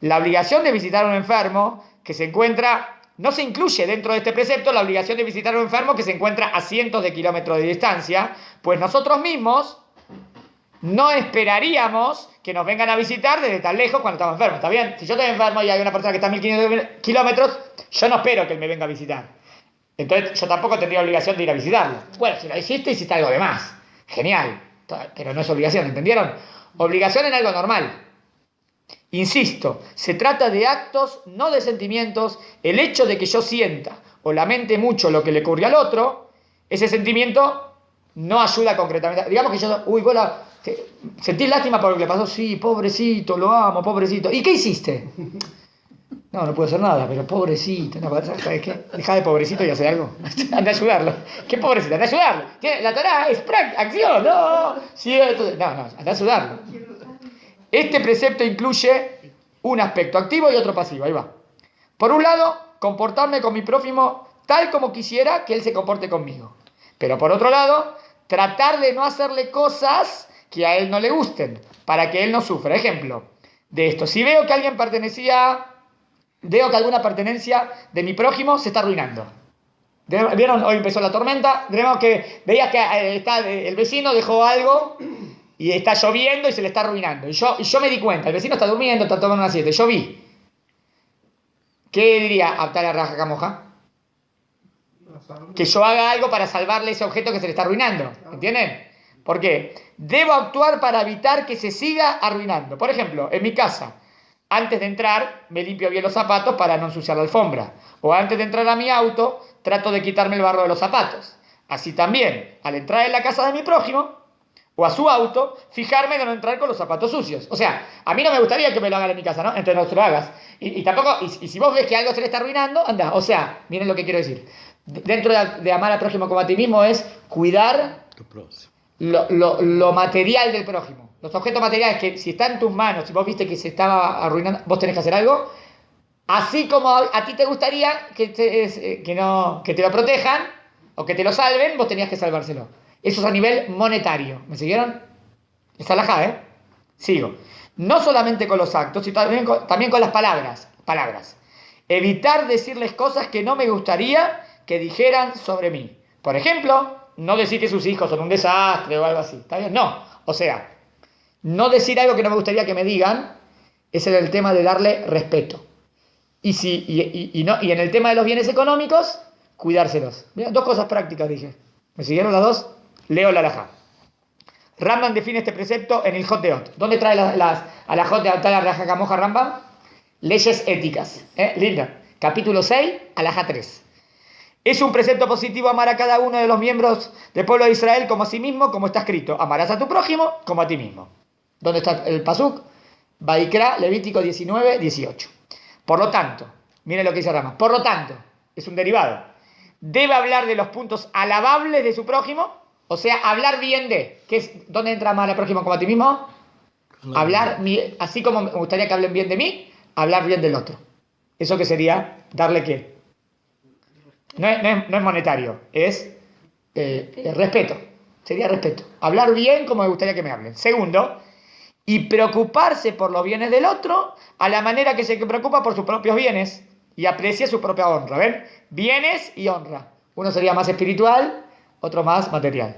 la obligación de visitar a un enfermo que se encuentra... No se incluye dentro de este precepto la obligación de visitar a un enfermo que se encuentra a cientos de kilómetros de distancia, pues nosotros mismos no esperaríamos que nos vengan a visitar desde tan lejos cuando estamos enfermos. ¿Está bien? Si yo estoy enfermo y hay una persona que está a 1500 kilómetros, yo no espero que él me venga a visitar. Entonces yo tampoco tendría obligación de ir a visitarlo. Bueno, si lo hiciste algo de más. Genial. Pero no es obligación, ¿entendieron? Obligación en algo normal. Insisto, se trata de actos, no de sentimientos. El hecho de que yo sienta o lamente mucho lo que le ocurrió al otro, ese sentimiento no ayuda concretamente. Digamos que yo, sentí lástima por lo que le pasó, sí, pobrecito, lo amo, pobrecito. ¿Y qué hiciste? No puedo hacer nada, pero pobrecito, ¿sabes qué? Deja de pobrecito y hacer algo. Anda a ayudarlo. ¿Qué pobrecito? Anda a ayudarlo. La Torá es acción, no. Sí, anda a ayudarlo. Este precepto incluye un aspecto activo y otro pasivo. Ahí va. Por un lado, comportarme con mi prójimo tal como quisiera que él se comporte conmigo. Pero por otro lado, tratar de no hacerle cosas que a él no le gusten, para que él no sufra. Ejemplo de esto. Si veo que alguien veo que alguna pertenencia de mi prójimo se está arruinando. ¿Vieron? Hoy empezó la tormenta. Vemos que veías que el vecino dejó algo y está lloviendo y se le está arruinando. Y yo me di cuenta. El vecino está durmiendo, está tomando una siesta. Yo vi. ¿Qué diría Abdala Raja Camoja? Que yo haga algo para salvarle ese objeto que se le está arruinando. ¿Entienden? ¿Por qué? Debo actuar para evitar que se siga arruinando. Por ejemplo, en mi casa, antes de entrar, me limpio bien los zapatos para no ensuciar la alfombra. O antes de entrar a mi auto, trato de quitarme el barro de los zapatos. Así también, al entrar en la casa de mi prójimo, o a su auto, fijarme de no entrar con los zapatos sucios. O sea, a mí no me gustaría que me lo hagan en mi casa, ¿no? Entonces no se lo hagas. Y tampoco, y si vos ves que algo se le está arruinando, anda. O sea, miren lo que quiero decir. Dentro de amar al prójimo como a ti mismo es cuidar lo material del prójimo. Los objetos materiales que si están en tus manos, si vos viste que se estaba arruinando, vos tenés que hacer algo. Así como a ti te gustaría que te lo protejan o que te lo salven, vos tenías que salvárselo. Eso es a nivel monetario. ¿Me siguieron? Está alajá, ¿eh? Sigo. No solamente con los actos, sino también con las palabras. Evitar decirles cosas que no me gustaría que dijeran sobre mí. Por ejemplo, no decir que sus hijos son un desastre o algo así. ¿Está bien? No. O sea, no decir algo que no me gustaría que me digan. Ese es el tema de darle respeto. Y en el tema de los bienes económicos, cuidárselos. Mira, 2 cosas prácticas dije. ¿Me siguieron las 2? Leo la alajá. Rambam define este precepto en el Jot de Ot. ¿Dónde trae a la Jot de Abdala Raja Camoja Rambam? Leyes éticas. Linda. Capítulo 6, alajá 3. Es un precepto positivo amar a cada uno de los miembros del pueblo de Israel como a sí mismo, como está escrito. Amarás a tu prójimo como a ti mismo. ¿Dónde está el pasuk? Vaikra, Levítico 19, 18. Por lo tanto, miren lo que dice Rambam. Por lo tanto, es un derivado. Debe hablar de los puntos alabables de su prójimo, o sea, hablar bien de. ¿Dónde entra amar al prójimo como a ti mismo? Hablar, así como me gustaría que hablen bien de mí, hablar bien del otro. ¿Eso qué sería? ¿Darle qué? No es monetario, es respeto. Sería respeto. Hablar bien como me gustaría que me hablen. Segundo, y preocuparse por los bienes del otro a la manera que se preocupa por sus propios bienes y aprecia su propia honra. ¿Ven? Bienes y honra. Uno sería más espiritual, otro más material.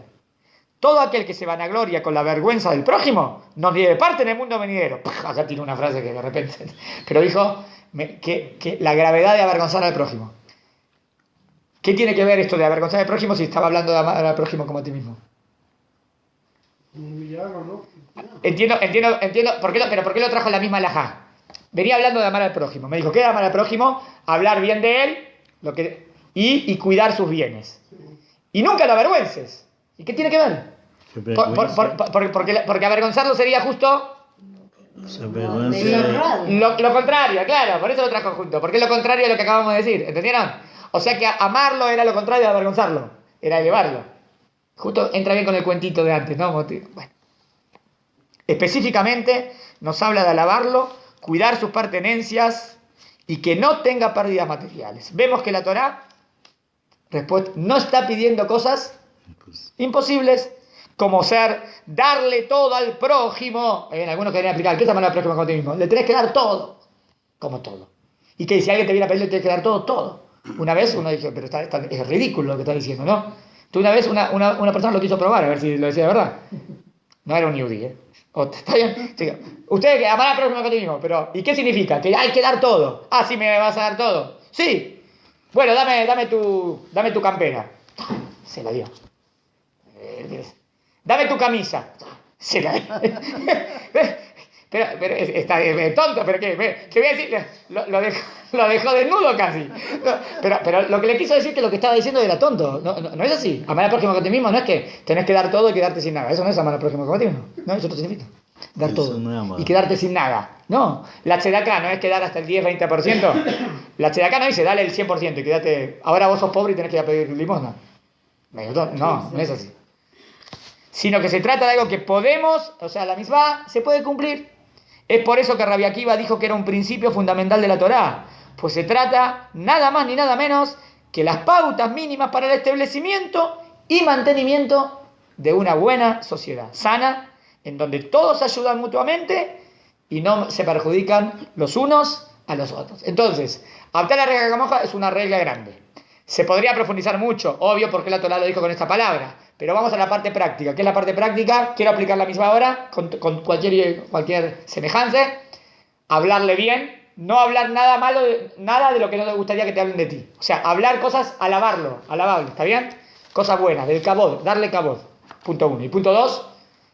Todo aquel que se vanagloria con la vergüenza del prójimo no tiene parte en el mundo venidero. Acá tiene una frase que de repente... Pero dijo que la gravedad de avergonzar al prójimo. ¿Qué tiene que ver esto de avergonzar al prójimo si estaba hablando de amar al prójimo como a ti mismo? ¿No? Entiendo. ¿Pero por qué lo trajo la misma alajá? Venía hablando de amar al prójimo. Me dijo, ¿qué es amar al prójimo? Hablar bien de él y cuidar sus bienes. Y nunca lo avergüences. ¿Y qué tiene que ver? Porque avergonzarlo sería justo lo contrario, claro. Por eso lo trajo junto. Porque es lo contrario de lo que acabamos de decir. ¿Entendieron? O sea que amarlo era lo contrario de avergonzarlo. Era elevarlo. Justo entra bien con el cuentito de antes, ¿no? Bueno. Específicamente nos habla de alabarlo, cuidar sus pertenencias y que no tenga pérdidas materiales. Vemos que la Torá no está pidiendo cosas imposibles, como darle todo al prójimo. En algunos querían aplicar, ¿qué es amar al prójimo con ti mismo? Le tenés que dar todo, como todo. Y que si alguien te viene a pedir, le tenés que dar todo. Una vez uno dijo, pero es ridículo lo que está diciendo, ¿no? Una vez una persona lo quiso probar, a ver si lo decía de verdad. No era un yudí, ¿eh? ¿Está bien? Sí. Ustedes que aman al prójimo con ti mismo, pero ¿y qué significa? Que hay que dar todo. Ah, ¿sí me vas a dar todo? Sí. Bueno, dame tu campera. Se la dio. Dame tu camisa. Se la dio. Pero está tonto, pero ¿qué? Te voy a decir, lo dejó desnudo casi. No, pero lo que le quiso decir que lo que estaba diciendo era tonto. No es así. Amar al prójimo con ti mismo no es que tenés que dar todo y quedarte sin nada. Eso no es amar al prójimo con ti mismo. No, eso no significa. Dar Eso todo no es amar. y quedarte sin nada. No, la tzedaká no es que dar hasta el 10-20%. La tzedaká no dice dale el 100% y quédate. Ahora vos sos pobre y tenés que ir a pedir limosna. No es así. Sino que se trata de algo que podemos, o sea, la misma se puede cumplir. Es por eso que Rabbi Akiva dijo que era un principio fundamental de la Torá. Pues se trata nada más ni nada menos que las pautas mínimas para el establecimiento y mantenimiento de una buena sociedad sana, en donde todos se ayudan mutuamente y no se perjudican los unos a los otros. Entonces, adaptar la regla Camoja es una regla grande. Se podría profundizar mucho, obvio, porque la Torá lo dijo con esta palabra. Pero vamos a la parte práctica. ¿Qué es la parte práctica? Quiero aplicar la misma ahora, con cualquier semejanza. Hablarle bien, no hablar nada malo, nada de lo que no te gustaría que te hablen de ti. O sea, hablar cosas, alabable, ¿está bien? Cosas buenas, del kabod, darle kabod. Punto 1. Y punto 2,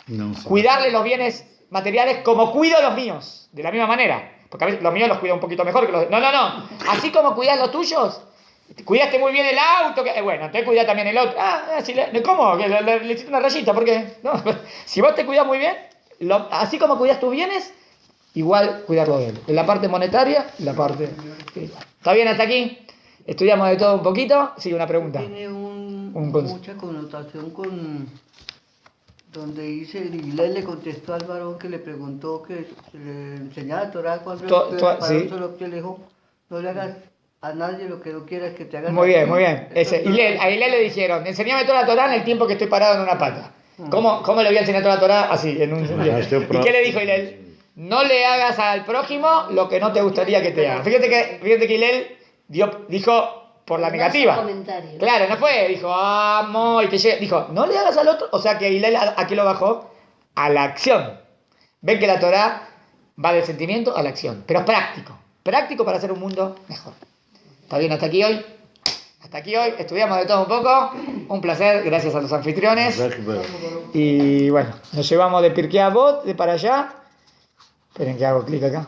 No, cuidarle los bienes materiales como cuido los míos, de la misma manera. Porque a veces los míos los cuido un poquito mejor que los... No. Así como cuidas los tuyos, cuidaste muy bien el auto, bueno, entonces cuida también el otro. ¿Cómo? Le hiciste una rayita, ¿por qué? No, si vos te cuidas muy bien, así como cuidas tus bienes, igual cuidarlo de él. En la parte monetaria y la parte espiritual. ¿Está bien hasta aquí? Estudiamos de todo un poquito. Sí, una pregunta. Tiene Un cons- mucha connotación con donde dice, Hillel le contestó al varón que le preguntó que se le enseñaba a Torah cuando sí. solo que le dijo, no le hagas a nadie lo que no quieras que te hagan. Muy bien, a ti". muy bien. A Hillel le dijeron, enseñame toda la Torá en el tiempo que estoy parado en una pata. ¿Cómo le voy a enseñar toda la Torá? Así, en un día. ¿Y qué le dijo Hillel? No le hagas al prójimo lo que no te gustaría que te haga. Fíjate que Hillel dijo por la No negativa. hace comentario. Claro, no fue, dijo, amo, y que llegue. Dijo, no le hagas al otro. O sea que Hillel aquí lo bajó a la acción. Ven que la Torá va del sentimiento a la acción. Pero es práctico. Práctico para hacer un mundo mejor. ¿Está bien hasta aquí hoy? Hasta aquí hoy. Estudiamos de todo un poco. Un placer, gracias a los anfitriones. Y bueno, nos llevamos de Pirkei Avot, de para allá. Esperen que hago clic acá.